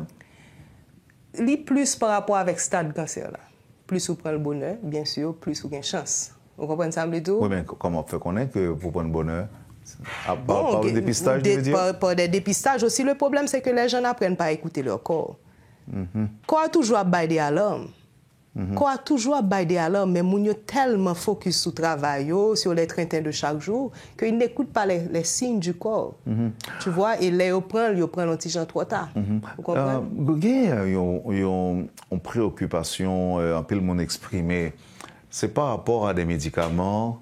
Li plus par rapport avec stade cancer là. Plus vous prenez le bonheur, bien sûr, plus vous avez une chance. Vous comprenez ça, Mléto? Oui, mais comment on fait connaître que pour prendre le bonheur? Par le dépistage, je veux dire? Par des dépistages aussi. Le problème, c'est que les gens n'apprennent pas à écouter leur corps. Corps a toujours baillé des alarmes. Corps a toujours baillé des alarmes, mais moun yo tellement focus sur le travail, sur les trains de chaque jour, qu'ils n'écoutent pas les signes du corps. Tu vois, et là, ils prennent un petit genre trop tard. Vous comprenez? Il y a une préoccupation, un peu le monde exprimé. C'est par rapport à des médicaments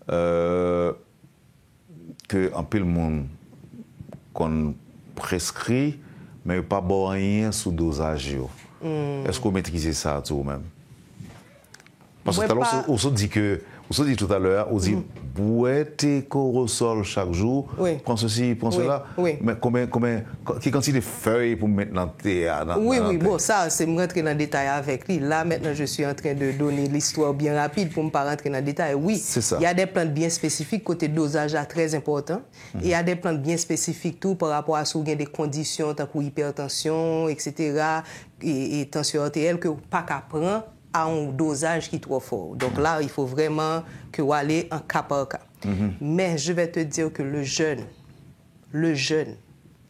que un peu le monde qu'on prescrit, mais pas bon rien sous dosage. Est-ce que vous maîtrisez ça tout même? Parce que tout à l'heure, on se dit que Vous dit tout à l'heure, vous dites, boîte corosol chaque jour, Oui. prends ceci, prends cela. Oui. Mais quelle quantité de feuilles pour mettre dans le thé? Oui, bon, ça, c'est me rentrer dans le détail avec lui. Là, maintenant, je suis en train de donner l'histoire bien rapide pour ne pas rentrer dans le détail. Oui, c'est ça. Il y a des plantes bien spécifiques, côté dosage là, très important. Et il y a des plantes bien spécifiques, tout par rapport à ce qu'il y a des conditions, tant hypertension, etc., et tension artérielle, que pas qu'à prendre à un dosage qui est trop fort. Donc là, il faut vraiment que vous allez en cas par cas. Mais je vais te dire que le jeûne,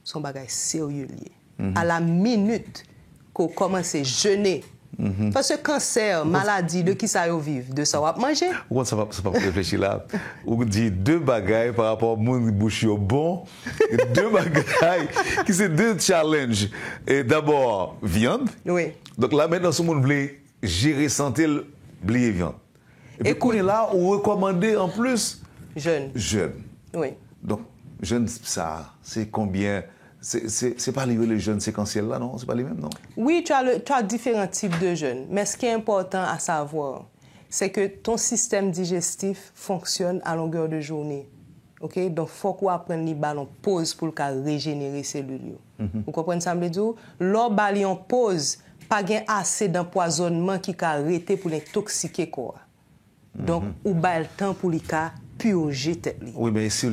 son bagage sérieux lié. À la minute qu'on commence à jeûner, parce que cancer, maladie, de qui ça y vivre, de ça va manger. Pourquoi ça va pas réfléchir là? On dit deux bagailles par rapport à mon bouche bon, deux bagailles qui c'est deux challenges. Et d'abord, viande. Oui. Donc là, maintenant, tout le monde veut gérer santé, oublier viande. Et puis, on est là, on recommande en plus jeûne. Oui. Donc, jeûne, ça, c'est combien? C'est pas les jeûnes séquentiels là, non? C'est pas les mêmes, non? Oui, tu as différents types de jeûnes. Mais ce qui est important à savoir, c'est que ton système digestif fonctionne à longueur de journée. Okay? Donc, il faut qu'on apprenne les ballons pause pour régénérer les cellules. Vous comprenez ça, me dire? Lors ballon pause, pas gain assez d'empoisonnement qui a arrêté pour l'intoxiquer quoi. Donc, ou ba le temps pour les cas purger tête. Oui, mais si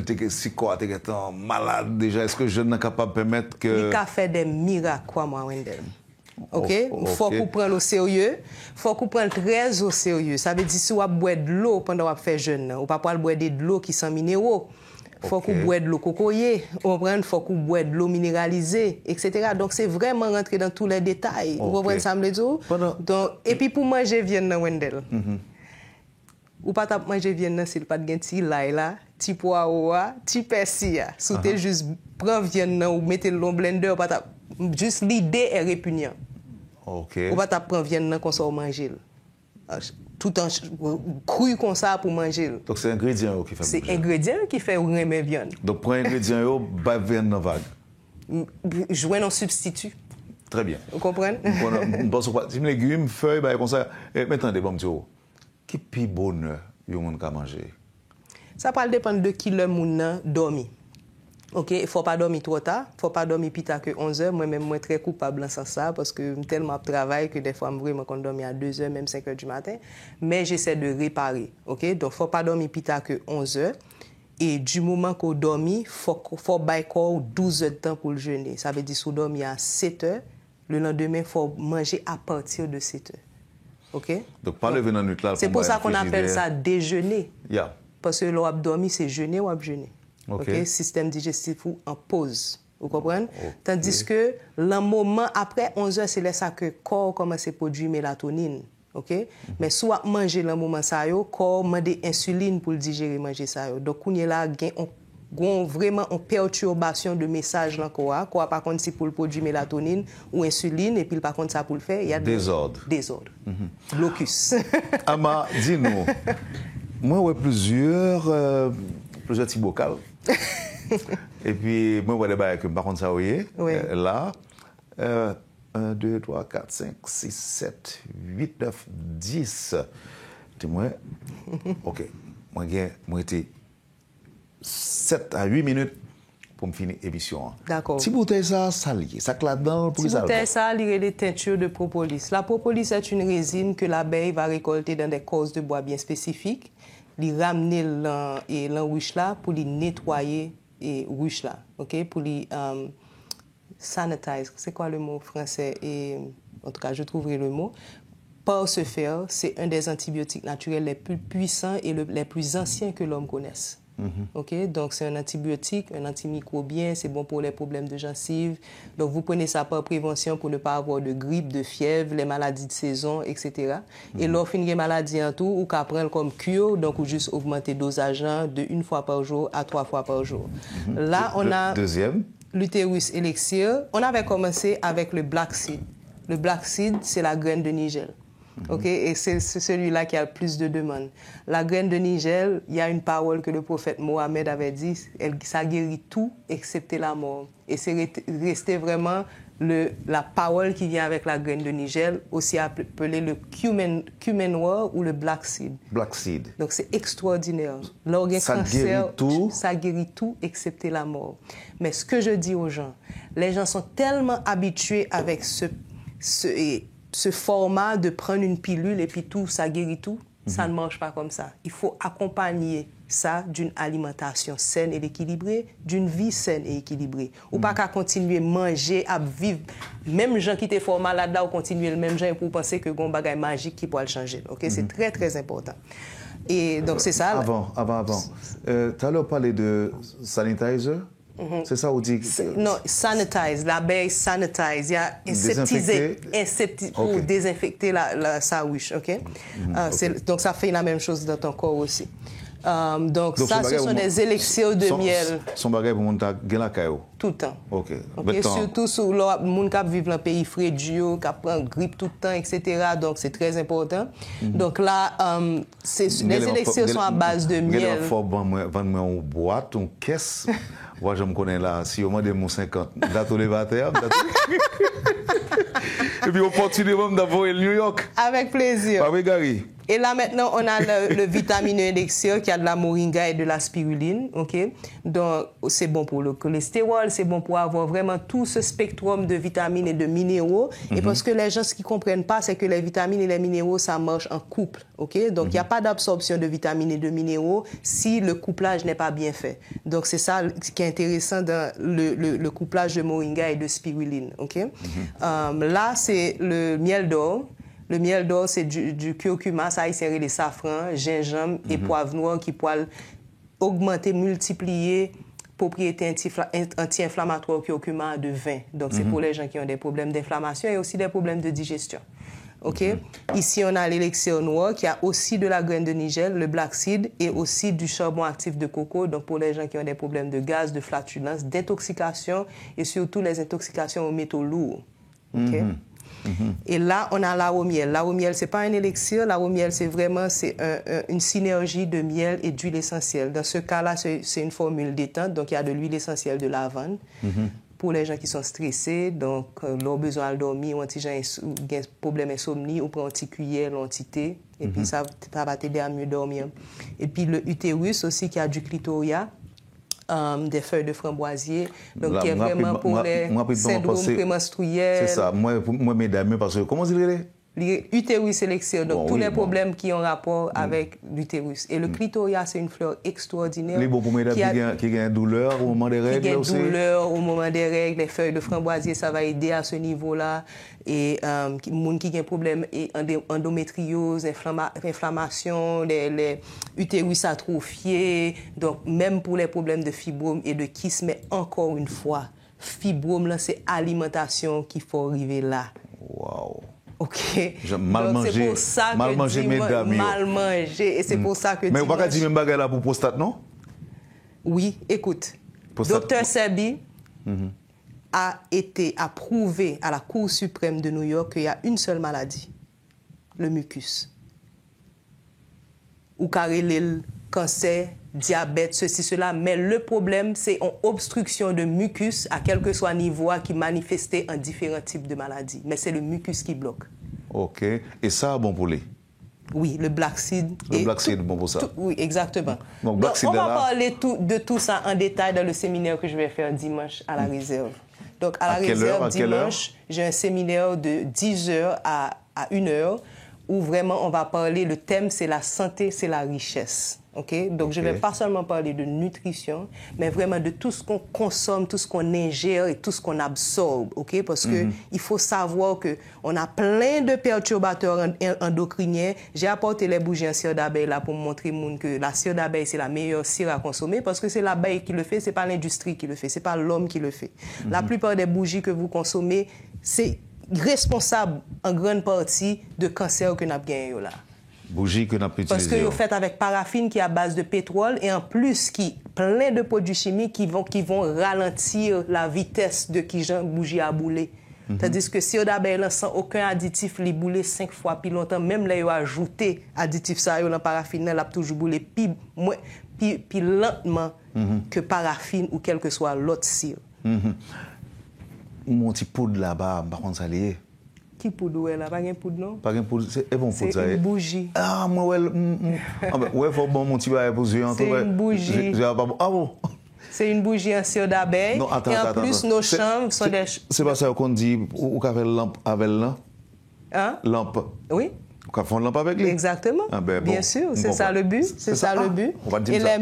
quoi t'es malade déjà, est-ce que je ne suis capable de permettre que il a fait des miracles quoi moi Wendell. OK, faut qu'on prenne au sérieux, faut qu'on prenne très au sérieux. Ça veut dire si on boit de l'eau pendant on fait jeûne, ou pas boire de l'eau qui sont minéraux. Faut qu'on boive de l'eau cocoyer, faut qu'on boive de l'eau minéralisée, etc. Donc, c'est vraiment rentrer dans tous les détails. Vous comprenez ça, me dire? Donc, et puis, pour manger viande, Wendell, ou pas manger viande, s'il pas de petit lait là, petit poireau, petit persil. Si tu juste prends viande ou mettez le blender, juste l'idée est répugnante. Ou pas prendre viande comme ça ou manger. Tout en cru comme ça pour manger. Donc c'est ingrédient qui fait. C'est ingrédient qui fait aimer viande. Donc pour ingrédient bas viande dans vague. Jouer un substitut. Très bien. Vous comprenez? Bon, si légumes, feuilles, comme ça. Maintenant des bons qui plus bonheur yo monde ka manger. Ça va dépendre de qui le monde dormi. OK, il faut pas dormir trop tard, faut pas dormir plus tard que 11h. Moi-même, moi très coupable dans ça parce que je tellement travaille que des fois, je vraiment dormir à 2h, même 5h du matin. Mais j'essaie de réparer. OK, donc faut pas dormir plus tard que 11h. Et du moment qu'on dormit, faut bailler 12 heures de temps pour le jeûner. Ça veut dire si on dormit à 7h, le lendemain, faut manger à partir de 7h. OK? Donc pas lever dans la nuit là. C'est pour ça qu'on appelle ça déjeuner. Yeah. Parce que l'on dormi, c'est jeûner ou jeûner. Okay. Système digestif ou en pause. Vous comprenez? Tandis que le moment après 11h, c'est là ça que le corps commence à produire mélatonine. Mais soit manger le moment ça, le corps demande insuline pour digérer manger ça. Donc, on est là, on vraiment une perturbation de message dans le corps. Quoi, par contre, si pour produire mélatonine ou insuline, et puis par contre, ça pour le faire, il y a désordre. Blocus. Ama, dis-nous, moi, j'ai plusieurs petits bocaux. Et puis, moi, je vois des par contre, ça, oui. Là, 1, 2, 3, 4, 5, 6, 7, 8, 9, 10. Dis-moi, OK. Moi, j'ai 7 à 8 minutes pour me finir l'émission. D'accord. Si bouteille ça lié, ça là-dedans pour ça. Si bouteille ça, il y a des teintures de propolis. La propolis est une résine que l'abeille va récolter dans des causes de bois bien spécifiques. Il ramener l'en ruche là pour les nettoyer et ruche là, OK, pour les sanitize. C'est quoi le mot français? Et en tout cas, je trouverai le mot. Par ce faire, c'est un des antibiotiques naturels les plus puissants et les plus anciens que l'homme connaisse. OK, donc c'est un antibiotique, un antimicrobien, c'est bon pour les problèmes de gencives. Donc vous prenez ça par prévention pour ne pas avoir de grippe, de fièvre, les maladies de saison, etc. Et lorsqu'il y a une maladie en tout, ou qu'à prendre comme cure, donc ou juste augmenter dosage de 1 fois par jour à 3 fois par jour. Là, on a deuxième l'utérus élixir. On avait commencé avec le black seed. Le black seed, c'est la graine de nigel. OK, et c'est celui-là qui a le plus de demandes. La graine de nigel, il y a une parole que le prophète Mohammed avait dit, ça guérit tout excepté la mort. Et c'est resté vraiment la parole qui vient avec la graine de nigel, aussi appelé le cumin noir ou le black seed. Black seed. Donc c'est extraordinaire. L'organe cancer, ça guérit tout excepté la mort. Mais ce que je dis aux gens, les gens sont tellement habitués avec ce format de prendre une pilule et puis tout, ça guérit tout. Ça ne marche pas comme ça. Il faut accompagner ça d'une alimentation saine et équilibrée, d'une vie saine et équilibrée. Ou pas qu'à continuer à manger, à vivre. Même gens qui étaient fort malades là, ou continuer le même genre pour penser que un bagage magique qui pourrait le changer. Okay? C'est très, très important. Et donc, c'est ça. Avant. Tu as alors parlé de sanitizer. C'est ça ou dit Non, sanitize, l'abeille sanitize. Il y a insectisé pour désinfecter la sandwich, ok? Donc ça fait la même chose dans ton corps aussi. Donc ça, ce sont des élixirs de miel. Son bagage pour monter la caillou. Tout le temps. Ok. Surtout sur les gens qui vivent dans le pays frais, qui prennent grippe tout le temps, etc. Donc c'est très important. Donc là, les élixirs sont à base de miel. Il faut vendre une boîte, une caisse. Moi, je me connais là. Si on m'a dit mon 50, date au lévataire. Et puis on continue même d'envoyer le New York. Avec plaisir. Avec Gary. Et là, maintenant, on a le vitamine élixir qui a de la moringa et de la spiruline, ok? Donc, c'est bon pour le cholestérol, c'est bon pour avoir vraiment tout ce spectrum de vitamines et de minéraux. Et parce que les gens, ce qu'ils ne comprennent pas, c'est que les vitamines et les minéraux, ça marche en couple, ok? Donc, il n'y a pas d'absorption de vitamines et de minéraux si le couplage n'est pas bien fait. Donc, c'est ça qui est intéressant dans le couplage de moringa et de spiruline, ok? Là, c'est le miel d'or. Le miel d'or, c'est du curcuma, ça insérer les safrans, gingembre et poivre noir qui peuvent augmenter, multiplier propriétés anti-inflammatoires curcuma de 20. Donc, c'est pour les gens qui ont des problèmes d'inflammation et aussi des problèmes de digestion. OK? Ici, on a l'élixir noir qui a aussi de la graine de nigel, le black seed et aussi du charbon actif de coco. Donc, pour les gens qui ont des problèmes de gaz, de flatulence, d'intoxication et surtout les intoxications aux métaux lourds. OK? Et là, on a l'arôme miel. L'arôme miel, ce n'est pas un élixir. L'arôme miel, c'est vraiment une synergie de miel et d'huile essentielle. Dans ce cas-là, c'est une formule détente. Donc, il y a de l'huile essentielle de lavande. Pour les gens qui sont stressés, donc, leur besoin de dormir, ou anti-gens ont problème d'insomnie, ou prend un petit cuillère, un petit thé. Et puis, ça va t'aider à mieux dormir. Et puis, le utérus aussi, qui a du clitoria. Des feuilles de framboisier, donc là, qui est vraiment pour les syndromes prémenstruels. C'est ça, moi mesdames, parce que comment dire Utérus élixir, donc tous les problèmes qui ont rapport avec l'utérus. Et le clitoria, c'est une fleur extraordinaire. Les bons pour mesdames qui ont une douleur au moment des règles aussi. Qui ont une douleur au moment des règles, les feuilles de framboisier, ça va aider à ce niveau-là. Et les gens qui ont un problème endométriose, inflammation, les utérus atrophiés. Donc, même pour les problèmes de fibrome et de kyste, mais encore une fois, fibrome, là, c'est alimentation qu'il faut arriver là. Wow. OK. Mal manger, mal manger, mesdames. Mal manger. Et c'est pour ça que. Mais on va pas dire même bagarre là pour prostate, non? Oui, écoute. Dr. Sebi a été approuvé à la Cour suprême de New York qu'il y a une seule maladie, le mucus. Ou carré le cancer, diabète, ceci, cela. Mais le problème, c'est une obstruction de mucus, à quel que soit niveau, qui manifestait en différents types de maladies. Mais c'est le mucus qui bloque. OK. Et ça, bon pour les? Oui, le black seed. Le black seed, bon pour ça. Oui, exactement. Donc, on va parler de tout ça en détail dans le séminaire que je vais faire dimanche à la réserve. Donc, à la réserve, dimanche, j'ai un séminaire de 10h à 1h où vraiment on va parler, le thème c'est la santé, c'est la richesse. Okay? Donc, je ne vais pas seulement parler de nutrition, mais vraiment de tout ce qu'on consomme, tout ce qu'on ingère et tout ce qu'on absorbe. Okay? Parce qu'il faut savoir qu'on a plein de perturbateurs endocriniens. J'ai apporté les bougies en cire d'abeille là pour montrer que la cire d'abeille, c'est la meilleure cire à consommer parce que c'est l'abeille qui le fait, ce n'est pas l'industrie qui le fait, ce n'est pas l'homme qui le fait. La plupart des bougies que vous consommez, c'est responsable en grande partie de cancer que nous avons gagné là. Bougie que nous avons utilisé. Parce que vous faites avec paraffine qui est à base de pétrole et en plus plein de produits chimiques qui vont ralentir la vitesse de qui j'en bougie à bouler. C'est-à-dire que si on d'abeille sans aucun additif, les bouler 5 fois plus longtemps, même là, ils ont ajouté additif ça dans paraffine, là, toujours bouler plus lentement que paraffine ou quel que soit l'autre cire. mon petit poudre là-bas, par contre, ça lié. Qui poudre là? Pas de poudre, non? Pas de poudre, c'est bon poudre ça. C'est une bougie. Ah, moi, ouais, faut bon mon petit bail pour yeux. C'est une bougie. Ah bon? C'est une bougie en cire d'abeille. Non, attends, et en plus, nos chambres sont des... C'est pas ça qu'on dit, ou qu'on fait lampe avec là? Hein? Lampe. Oui. Qu'on fait une lampe avec lui? Exactement. Ah, ben, bien bon, sûr, c'est ça le but. C'est ça le but. On va dire et ça.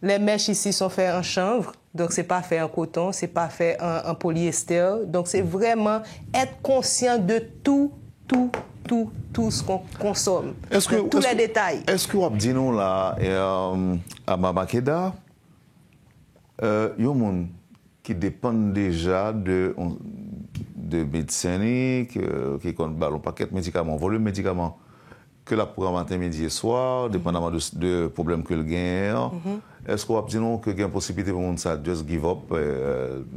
les mèches ici sont faites en chanvre. Donc, c'est pas fait en coton, c'est pas fait en polyester. Donc, c'est vraiment être conscient de tout ce qu'on consomme. Tous les détails. Est-ce que vous avez dit nous là, à Mamakeda, il y a des gens qui dépendent déjà de médecins qui ont un paquet de médicaments, volume de médicaments, que la programme matin, midi et soir, dépendamment de problèmes que le gagne. Est-ce qu'on va dire non qu'il y a une possibilité pour monde ça, just give up,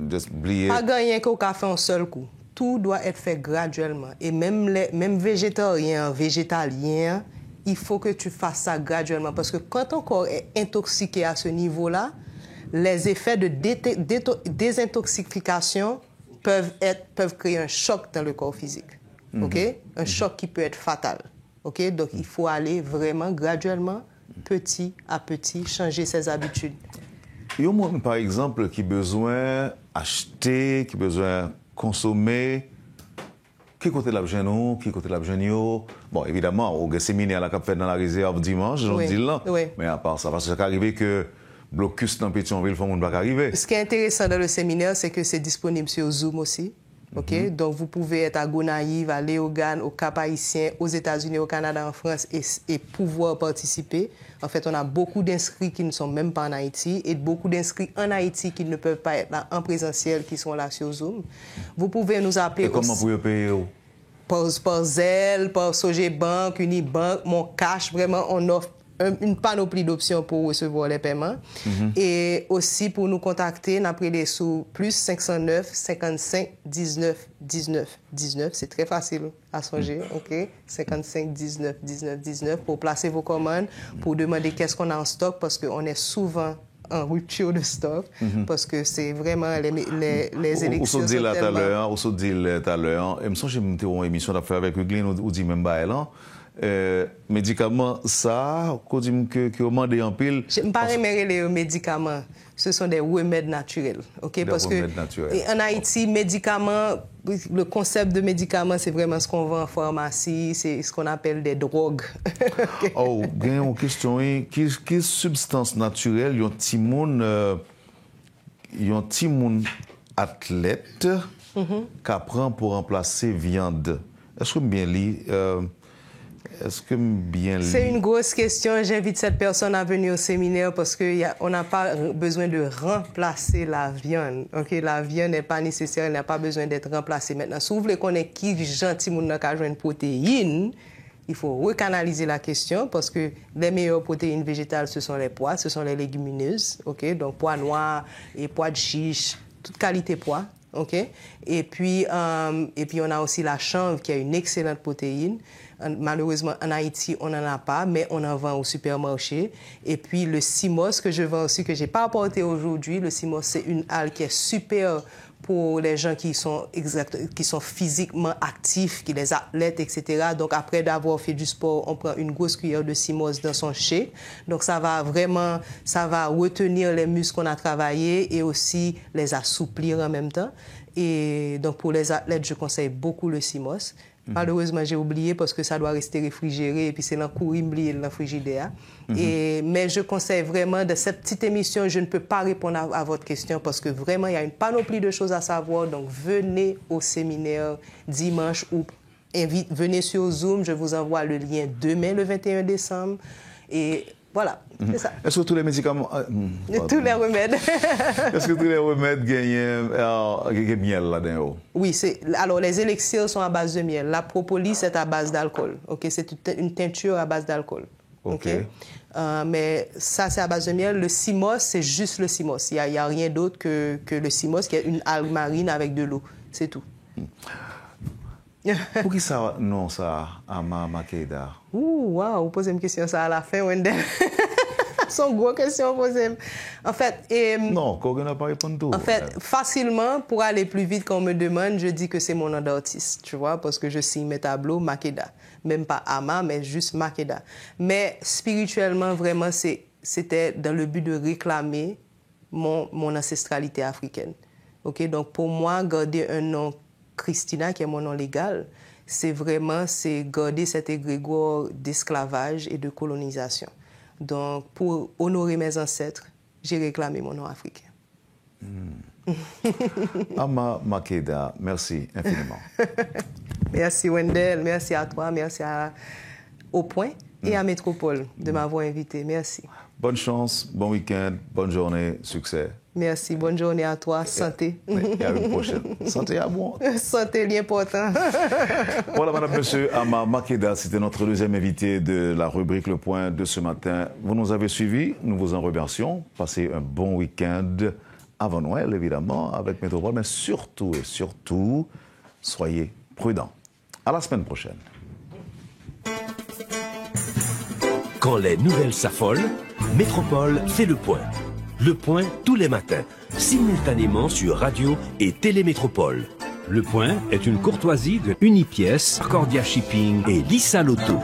just oublier? Pas gagner qu'au café en seul coup. Tout doit être fait graduellement. Et même végétariens, végétaliens, il faut que tu fasses ça graduellement. Parce que quand ton corps est intoxiqué à ce niveau-là, les effets de désintoxication peuvent créer un choc dans le corps physique. Okay? Un choc qui peut être fatal. Okay? Donc, il faut aller vraiment graduellement, petit à petit, changer ses habitudes. Il y a monde, par exemple, qui a besoin d'acheter, qui a besoin de consommer. Qui côté de l'argent, qui côté de l'argent? Bon, évidemment, au séminaire là, qu'on fait dans la réserve dimanche, j'en dis là. Oui. Mais à part ça, parce que ça arrive que blocus dans Pétionville, il faut qu'on ne pas arriver. Ce qui est intéressant dans le séminaire, c'est que c'est disponible sur Zoom aussi. Okay? Donc, vous pouvez être à Gonaïve, à Léogane, au Cap-Haïtien, aux États-Unis, au Canada, en France, et pouvoir participer. En fait, on a beaucoup d'inscrits qui ne sont même pas en Haïti et beaucoup d'inscrits en Haïti qui ne peuvent pas être là en présentiel, qui sont là sur Zoom. Vous pouvez nous appeler. Et comment vous payer? Par Zelle, par Sogebank, Unibank, Mon Cash. Vraiment, on offre une panoplie d'options pour recevoir les paiements. Et aussi, pour nous contacter, n'appelez sous plus 509 55 19 19 19. C'est très facile à songer, OK? 55 19 19 19 pour placer vos commandes, pour demander qu'est-ce qu'on a en stock, parce qu'on est souvent en rupture de stock, parce que c'est vraiment les élections. On se dit là tout à l'heure, et me semble que j'ai une émission d'affaires avec Glenn, ou dit même pas là. Médicaments, ça, qu'on dit que on demande en pile. Je ne parle pas les médicaments, ce sont des remèdes naturels, ok? Parce que en Haïti, médicaments, le concept de médicaments, c'est vraiment ce qu'on vend en pharmacie, c'est ce qu'on appelle des drogues. Okay. Oh, il y a une question, quelle substance naturelle, un petit monde athlète qui apprend pour remplacer viande? Est-ce que bien lit? C'est une grosse question. J'invite cette personne à venir au séminaire parce qu'on n'a pas besoin de remplacer la viande. Okay? La viande n'est pas nécessaire, elle n'a pas besoin d'être remplacée. Maintenant, si vous voulez connaître qui gentil moun n'a qu'à jouer une protéine, il faut recanaliser la question parce que les meilleures protéines végétales, ce sont les pois, ce sont les légumineuses. Okay? Donc, pois noirs et pois de chiche, toute qualité pois. Okay? Et puis, on a aussi la chanvre qui a une excellente protéine. Malheureusement, en Haïti, on n'en a pas, mais on en vend au supermarché. Et puis, le CIMOS que je vends aussi, que je n'ai pas apporté aujourd'hui, le CIMOS, c'est une algue qui est super pour les gens qui sont physiquement actifs, qui les athlètes, etc. Donc, après d'avoir fait du sport, on prend une grosse cuillère de CIMOS dans son shake. Donc, ça va retenir les muscles qu'on a travaillés et aussi les assouplir en même temps. Et donc, pour les athlètes, je conseille beaucoup le CIMOS. Malheureusement, j'ai oublié parce que ça doit rester réfrigéré et puis c'est dans le courir oublié dans le frigidaire. Mais je conseille vraiment de cette petite émission, je ne peux pas répondre à votre question parce que vraiment, il y a une panoplie de choses à savoir. Donc, venez au séminaire dimanche ou venez sur Zoom. Je vous envoie le lien demain, le 21 décembre. Et voilà, c'est ça. Est-ce que tous les médicaments... tous les remèdes. Est-ce que tous les remèdes gagnent miel là-dedans? Oui, alors les élixirs sont à base de miel. La propolis est à base d'alcool. Okay? C'est une teinture à base d'alcool. Okay? Mais ça, c'est à base de miel. Le CIMOS, c'est juste le CIMOS. Il n'y a rien d'autre que le CIMOS, qui est une algue marine avec de l'eau. C'est tout. Pour qui ça, non, ça, à Mamakeda? Ouh, wow, vous posez une question ça à la fin, Wendell. Son gros question posée. En fait, Non, qu'on n'a pas répondu tout. En fait, facilement, pour aller plus vite quand on me demande, je dis que c'est mon nom d'artiste, tu vois, parce que je signe mes tableaux Makeda. Même pas Ama, mais juste Makeda. Mais spirituellement, vraiment, c'était dans le but de réclamer mon ancestralité africaine. Okay? Donc, pour moi, garder un nom Christina, qui est mon nom légal, c'est garder cet égrégore d'esclavage et de colonisation. Donc, pour honorer mes ancêtres, j'ai réclamé mon nom africain. Ama Makeda, merci infiniment. Merci Wendell, merci à toi, merci au Point et à Métropole de m'avoir invité. Merci. Bonne chance, bon week-end, bonne journée, succès. Merci, bonne journée à toi, santé. Et à une prochaine. Santé à moi. Santé, l'important. Voilà, madame, monsieur, Ama Makeda, c'était notre deuxième invité de la rubrique Le Point de ce matin. Vous nous avez suivis, nous vous en remercions. Passez un bon week-end avant Noël, évidemment, avec Métropole, mais surtout et surtout, soyez prudents. À la semaine prochaine. Quand les nouvelles s'affolent, Métropole fait le point. Le point tous les matins, simultanément sur Radio et Télémétropole. Le point est une courtoisie de Unipièce, Cordia Shipping et Lissa Lotto.